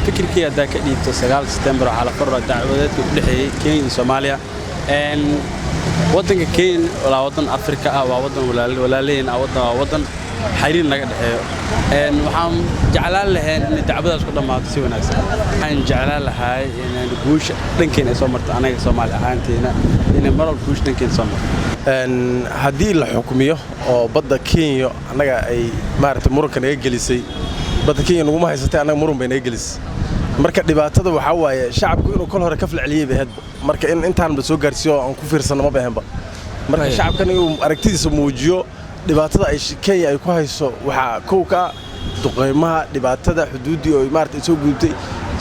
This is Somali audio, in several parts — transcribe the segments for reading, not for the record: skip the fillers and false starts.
fikirkii hadda ka dhiibto 9 September waxa la furo dacwadeedka u dhaxeeyay Kenya iyo Soomaaliya wadanka Kenya waa wadan Afrika ah waa wadan walaaleen waa wadan xiriir naga dhaxeeyo waxaan jeclaan lahayn in dacwadaas ku dhamaato si wanaagsan waxaan jeclaan lahay in guusha dhankeena ay soo marto anaga Soomaali ahaanteena in maral guusha dhankeena soo marto haddii la xukumiyo oo badda Kenya anaga ay maaragtay muranka naga gelisay badda Kenya nagu ma haysatay anaga muran bay naga gelisay marka dhibaatada waxa waaye shacabku inuu kol hore ka falceliyay baahad marka in intaan ba soo gaarsiyo aan ku fiirsano ma baahanba marka shacabkan inuu aragtidiisa muujiyo dhibaatada ay Kenya ay ku hayso waxa kowka duqeymaha dhibaatada xuduudii oo maartay soo gudubtay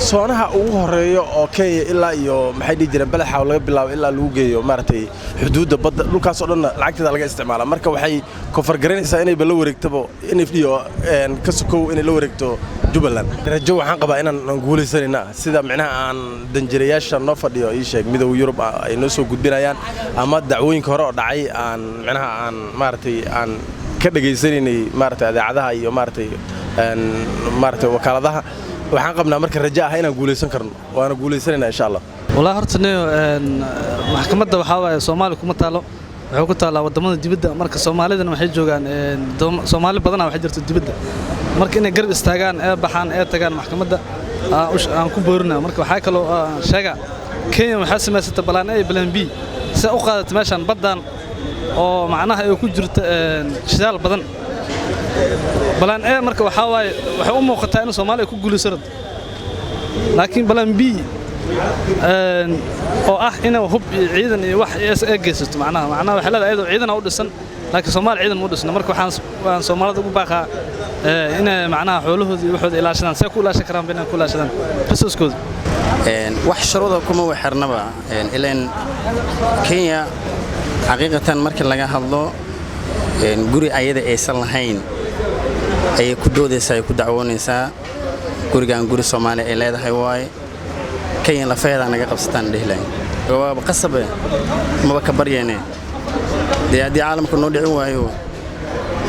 soonaha ugu horeeyo oo Kenya ilaa iyo maxay dhijireen balaxa laga bilaabo ilaa lagu geeyo maartay xuduudda badda dhulkaas oo dhan lacagtada laga isticmaala marka waxay ku fargaranaysaa inay bal wareegtabo NFDO ka sokow inay la wareegto Jubaland rajo waxaan qabaa inaan guulaysanayna sida macnaha aan danjireyaasha noo fadhiyo ay sheeg midowga Yurub ay noo soo gudbinayaan ama dacwooyinka hore oo dhacay aan macnaha aan maartay aan ka dhageysanay maartay idaacadaha iyo maartay wakaaladaha waxaan qabnaa marka rajo ah inaan guulaysan karno waana guulaysanayna insha Allah والله hortane maxkamadda waxa waaye Soomaali kuma taalo wuxuu ku taalaa wadamada dibadda marka Soomaalidana waxay joogaan Soomaali badan waxay jirto dibadda marka inay garab istaagaan ee baxaan ee tagaan maxkamadda aan ku boorina marka waxa kale oo sheega Kenya waxa sameysatay balaan A balaan B si u qaadatay meeshan baddan oo macnaha ay ku jirto shidaal badan balaan A marka waxa waaye waxa u muuqataa in Soomaaliya ku guulaysan laakiin balaan B oo inuu hub ciidan iyo wax ay geysato macnaha waxa leedahay ciidan u dhisan laakiin Soomaaliya ciidan u dhisan marka waxaan Soomaalida ugu baaqaa in macnaha xoolahooda iyo waxooda ilaashadaan say ku ilaashan karaan inay ku ilaashadaan resource-kooda wax shuruudo kuma waxarnaba ileen Kenya xaqiiqatan markii laga hadlo guri ayada aysan lahayn ay ku doodaysaa ay ku dacwoonaysaa gurigan guri Soomaali ay leedahay waay Kenya la feeda naga qabsataan dhehlaan waa qasabe ma ka baryeene deedii caalamku noo dhicin waayo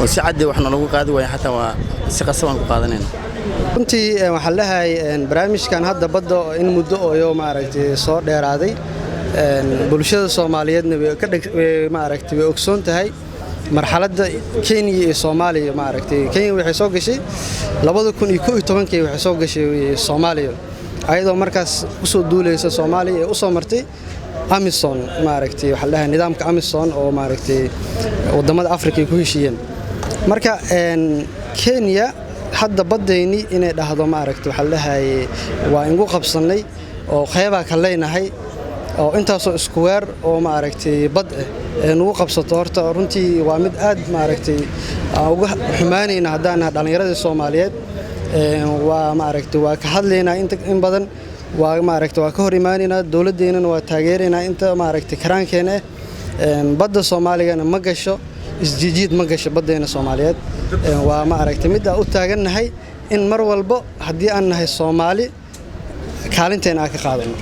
oo si cad waxna lagu qaadi waayo hatta waa si qasaban ku qaadanayna runtii waxa la haay barnaamijkan hadda badda in muddo oo maaragtay soo dheeraaday bulshada Soomaaliyeedna way maaragtay way ogsoon tahay marxaladda Kenya iyo Soomaaliya maaragtay Kenya waxay soo gashay 2011 waxay soo gashay Soomaaliya ayadoo markaas u soo duulaysa Soomaaliya ee u soo martay Amazon maaragtay waxa la nidaamka Amazon oo maaragtay wadamada Afrika ku heshiiyeen marka Kenya hadda badayni inay dhahdo maaragtay waxa la waa ingu qabsanay oo qayba ka leenahay oo intaas oo square oo maaragtay bad nagu qabsato horta runtii waa mid aad maaragtay uga xumaanayna hadaan dhalinyarada Soomaaliyeed waa maaragtay waa ka hadlaynaa in badan waa maaragtay waa ka hor imaanayna dawladdeena waa taageeraynaa inta maaragtay karaankeena badda Soomaaliyana ma gasho isjijiid ma gasho baddeena Soomaaliyeed waa maaragtay mid u taagannahay in mar walba hadii aan nahay Soomaali kaalinteena ka qaadano